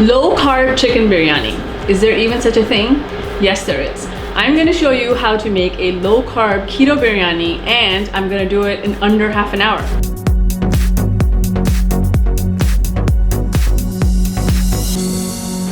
Low-carb chicken biryani. Is there even such a thing? Yes, there is. I'm gonna show you how to make a low-carb keto biryani, and I'm gonna do it in under half an hour.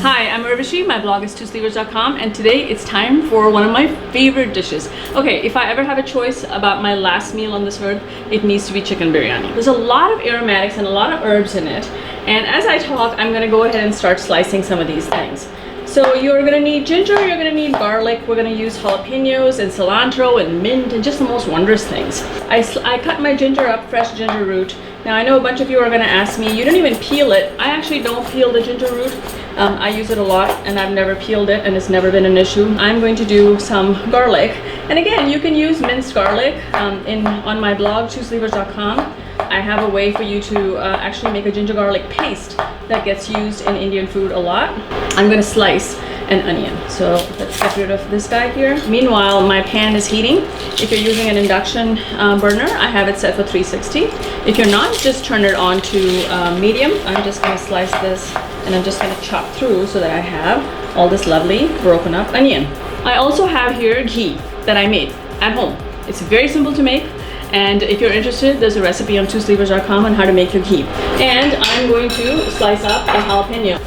Hi, I'm Urvashi, my blog is TwoSleevers.com, and today it's time for one of my favorite dishes. Okay, if I ever have a choice about my last meal on this earth, it needs to be chicken biryani. There's a lot of aromatics and a lot of herbs in it, and as I talk, I'm gonna go ahead and start slicing some of these things. So you're gonna need ginger, you're gonna need garlic, we're gonna use jalapenos and cilantro and mint and just the most wondrous things. I cut my ginger up, fresh ginger root. Now I know a bunch of you are gonna ask me, you don't even peel it. I actually don't peel the ginger root. I use it a lot and I've never peeled it and it's never been an issue. I'm going to do some garlic. And again, you can use minced garlic on my blog, TwoSleevers.com. I have a way for you to actually make a ginger garlic paste that gets used in Indian food a lot. I'm gonna slice an onion. So let's get rid of this guy here. Meanwhile, my pan is heating. If you're using an induction burner, I have it set for 360. If you're not, just turn it on to medium. I'm just gonna slice this and I'm just gonna chop through so that I have all this lovely broken up onion. I also have here ghee that I made at home. It's very simple to make. And if you're interested, there's a recipe on TwoSleevers.com on how to make your ghee. And I'm going to slice up a jalapeno.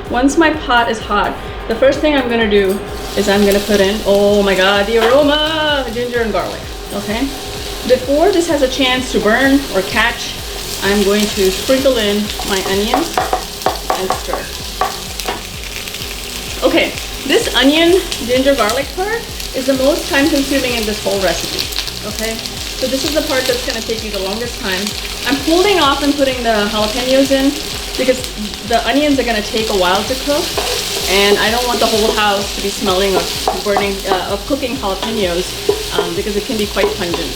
Once my pot is hot, the first thing I'm gonna do is I'm gonna put in, oh my God, the aroma, ginger and garlic, okay? Before this has a chance to burn or catch, I'm going to sprinkle in my onions and stir. Okay, this onion, ginger, garlic part is the most time consuming in this whole recipe, okay? So this is the part that's gonna take you the longest time. I'm holding off and putting the jalapenos in because the onions are gonna take a while to cook, and I don't want the whole house to be smelling of burning, of cooking jalapenos because it can be quite pungent.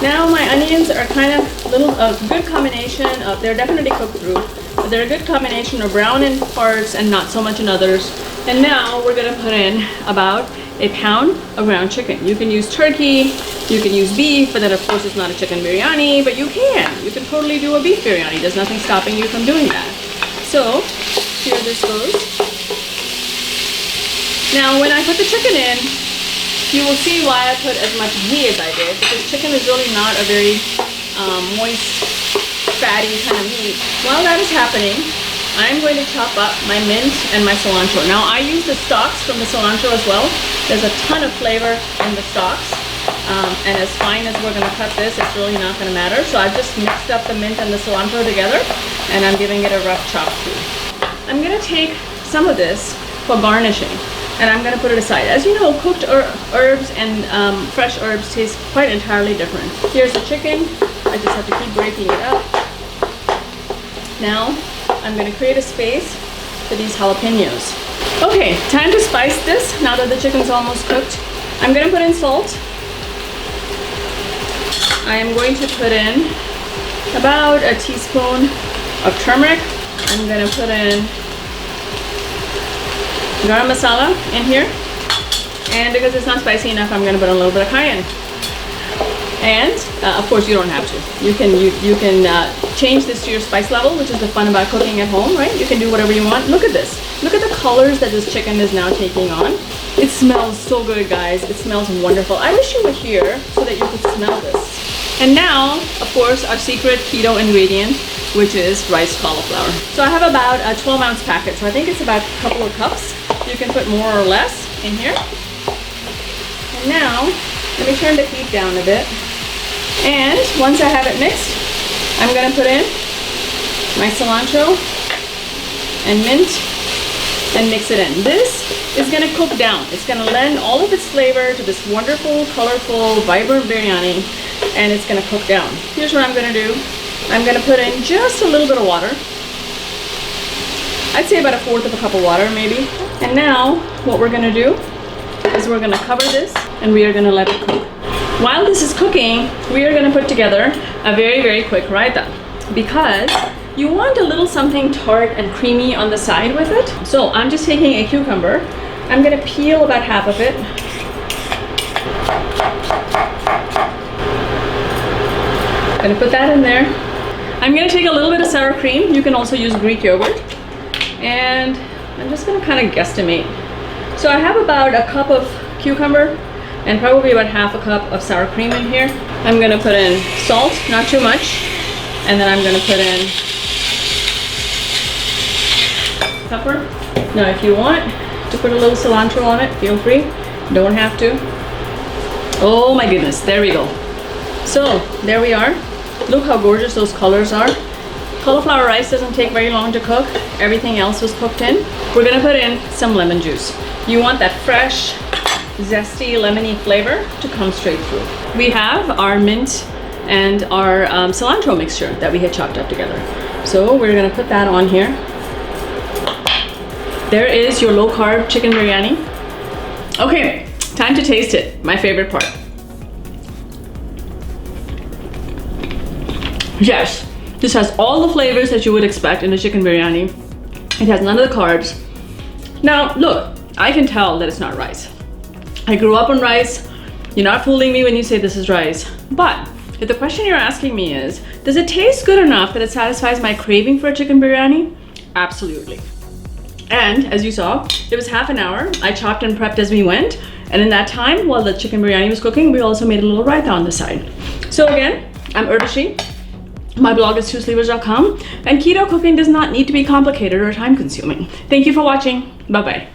Now my onions are kind of a good combination of, they're definitely cooked through, but they're a good combination of brown in parts and not so much in others. And now we're gonna put in about a pound of ground chicken. You can use turkey, you can use beef, but then of course it's not a chicken biryani, but you can totally do a beef biryani. There's nothing stopping you from doing that. So here this goes. Now when I put the chicken in, you will see why I put as much ghee as I did, because chicken is really not a very moist, fatty kind of meat. While that is happening, I'm going to chop up my mint and my cilantro. Now I use the stalks from the cilantro as well. There's a ton of flavor in the stalks. And as fine as we're gonna cut this, it's really not gonna matter. So I've just mixed up the mint and the cilantro together and I'm giving it a rough chop through. I'm gonna take some of this for garnishing and I'm gonna put it aside. As you know, cooked herbs and fresh herbs taste quite entirely different. Here's the chicken. I just have to keep breaking it up. Now, I'm going to create a space for these jalapenos. Okay, time to spice this now that the chicken's almost cooked. I'm going to put in salt. I am going to put in about a teaspoon of turmeric. I'm going to put in garam masala in here. And because it's not spicy enough, I'm going to put in a little bit of cayenne. And of course you don't have to. You can change this to your spice level, which is the fun about cooking at home, right? You can do whatever you want. Look at this. Look at the colors that this chicken is now taking on. It smells so good, guys. It smells wonderful. I wish you were here so that you could smell this. And now, of course, our secret keto ingredient, which is rice cauliflower. So I have about a 12-ounce packet. So I think it's about a couple of cups. You can put more or less in here. And now, let me turn the heat down a bit. And once I have it mixed, I'm gonna put in my cilantro and mint and mix it in. This is gonna cook down. It's gonna lend all of its flavor to this wonderful, colorful, vibrant biryani, and it's gonna cook down. Here's what I'm gonna do. I'm gonna put in just a little bit of water. I'd say about 1/4 of a cup of water, maybe. And now, what we're gonna do is we're gonna cover this and we are gonna let it cook. While this is cooking, we are gonna put together a very, very quick raita because you want a little something tart and creamy on the side with it. So I'm just taking a cucumber. I'm gonna peel about half of it. I'm gonna put that in there. I'm gonna take a little bit of sour cream. You can also use Greek yogurt. And I'm just gonna kind of guesstimate. So I have about a cup of cucumber and probably about half a cup of sour cream in here. I'm gonna put in salt, not too much. And then I'm gonna put in pepper. Now if you want to put a little cilantro on it, feel free. Don't have to. Oh my goodness, there we go. So there we are. Look how gorgeous those colors are. Cauliflower rice doesn't take very long to cook. Everything else was cooked in. We're gonna put in some lemon juice. You want that fresh, zesty, lemony flavor to come straight through. We have our mint and our cilantro mixture that we had chopped up together. So we're gonna put that on here. There is your low-carb chicken biryani. Okay, time to taste it. My favorite part. Yes, this has all the flavors that you would expect in a chicken biryani. It has none of the carbs. Now, look, I can tell that it's not rice. I grew up on rice. You're not fooling me when you say this is rice. But if the question you're asking me is, does it taste good enough that it satisfies my craving for a chicken biryani? Absolutely. And as you saw, it was half an hour. I chopped and prepped as we went. And in that time, while the chicken biryani was cooking, we also made a little raita on the side. So again, I'm Urvashi. My blog is TwoSleevers.com. And keto cooking does not need to be complicated or time consuming. Thank you for watching. Bye-bye.